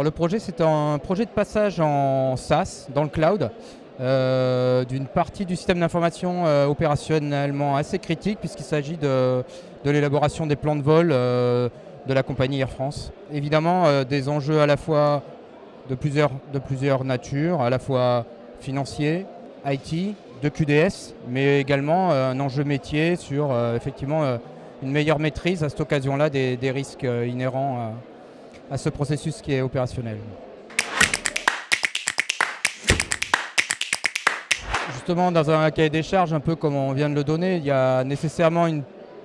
le projet, c'est un projet de passage en SaaS, dans le cloud, d'une partie du système d'information opérationnellement assez critique, puisqu'il s'agit de l'élaboration des plans de vol de la compagnie Air France. Évidemment, des enjeux à la fois de plusieurs natures, à la fois financiers, IT, de QDS, mais également un enjeu métier sur effectivement une meilleure maîtrise à cette occasion-là des risques inhérents à ce processus qui est opérationnel. Justement, dans un cahier des charges, un peu comme on vient de le donner, il y a nécessairement une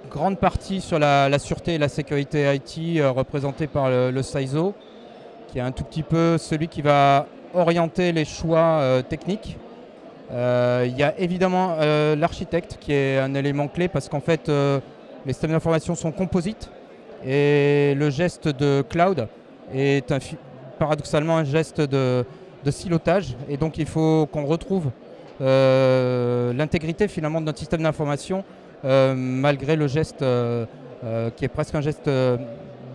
grande partie sur la sûreté et la sécurité IT représentée par le CISO, qui est un tout petit peu celui qui va orienter les choix techniques. Il y a évidemment l'architecte qui est un élément clé parce qu'en fait les systèmes d'information sont composites et le geste de cloud est paradoxalement un geste de silotage, et donc il faut qu'on retrouve l'intégrité finalement de notre système d'information malgré le geste qui est presque un geste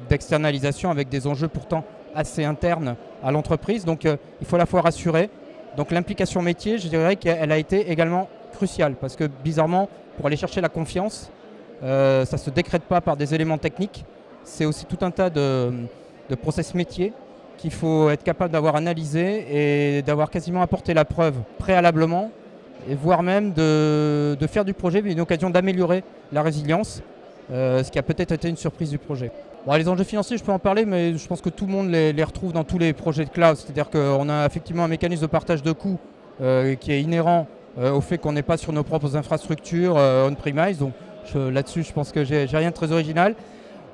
d'externalisation avec des enjeux pourtant assez internes à l'entreprise. Donc il faut à la fois rassurer. Donc l'implication métier, je dirais qu'elle a été également cruciale parce que bizarrement, pour aller chercher la confiance, ça ne se décrète pas par des éléments techniques. C'est aussi tout un tas de process métiers qu'il faut être capable d'avoir analysé et d'avoir quasiment apporté la preuve préalablement, et voire même de faire du projet une occasion d'améliorer la résilience, ce qui a peut-être été une surprise du projet. Bon, les enjeux financiers, je peux en parler, mais je pense que tout le monde les retrouve dans tous les projets de cloud. C'est-à-dire qu'on a effectivement un mécanisme de partage de coûts qui est inhérent au fait qu'on n'est pas sur nos propres infrastructures on-premise. Donc là-dessus, je pense que j'ai rien de très original.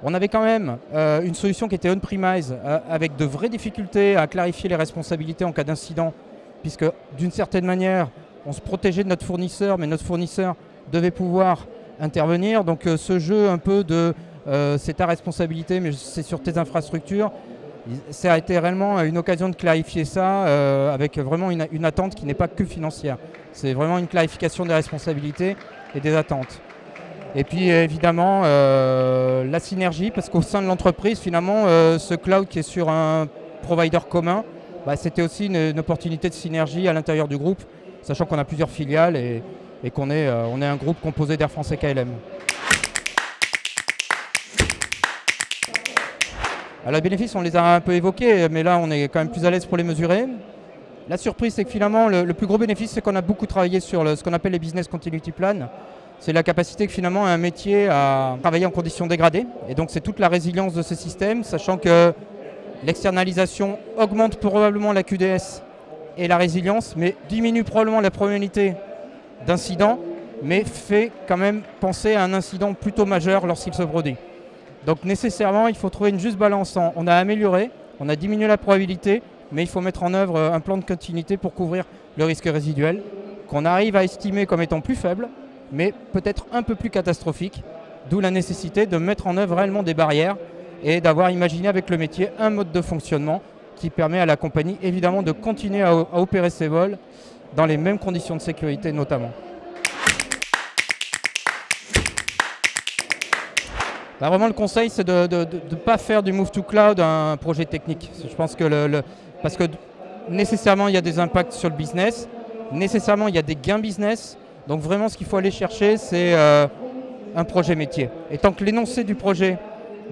On avait quand même une solution qui était on-premise avec de vraies difficultés à clarifier les responsabilités en cas d'incident, puisque d'une certaine manière, on se protégeait de notre fournisseur, mais notre fournisseur devait pouvoir intervenir. Donc ce jeu un peu de c'est ta responsabilité, mais c'est sur tes infrastructures, ça a été réellement une occasion de clarifier ça avec vraiment une attente qui n'est pas que financière. C'est vraiment une clarification des responsabilités et des attentes. Et puis évidemment la synergie, parce qu'au sein de l'entreprise, finalement, ce cloud qui est sur un provider commun, c'était aussi une opportunité de synergie à l'intérieur du groupe, sachant qu'on a plusieurs filiales et qu'on est un groupe composé d'Air France et KLM. Alors, les bénéfices, on les a un peu évoqués, mais là, on est quand même plus à l'aise pour les mesurer. La surprise, c'est que finalement, le plus gros bénéfice, c'est qu'on a beaucoup travaillé sur ce qu'on appelle les business continuity plans. C'est la capacité que finalement un métier à travailler en conditions dégradées. Et donc, c'est toute la résilience de ce système, sachant que l'externalisation augmente probablement la QDS et la résilience, mais diminue probablement la probabilité d'incident, mais fait quand même penser à un incident plutôt majeur lorsqu'il se produit. Donc nécessairement, il faut trouver une juste balance. On a amélioré, on a diminué la probabilité, mais il faut mettre en œuvre un plan de continuité pour couvrir le risque résiduel, qu'on arrive à estimer comme étant plus faible, mais peut-être un peu plus catastrophique, d'où la nécessité de mettre en œuvre réellement des barrières et d'avoir imaginé avec le métier un mode de fonctionnement qui permet à la compagnie évidemment de continuer à opérer ses vols dans les mêmes conditions de sécurité notamment. Là, vraiment, le conseil, c'est de ne pas faire du move to cloud un projet technique. Je pense que parce que nécessairement, il y a des impacts sur le business, nécessairement, il y a des gains business. Donc vraiment, ce qu'il faut aller chercher, c'est un projet métier. Et tant que l'énoncé du projet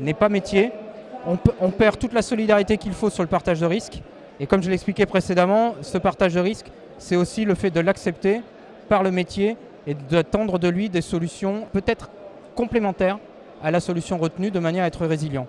n'est pas métier, on perd toute la solidarité qu'il faut sur le partage de risques. Et comme je l'expliquais précédemment, ce partage de risques, c'est aussi le fait de l'accepter par le métier et d'attendre de lui des solutions peut-être complémentaires à la solution retenue de manière à être résilient.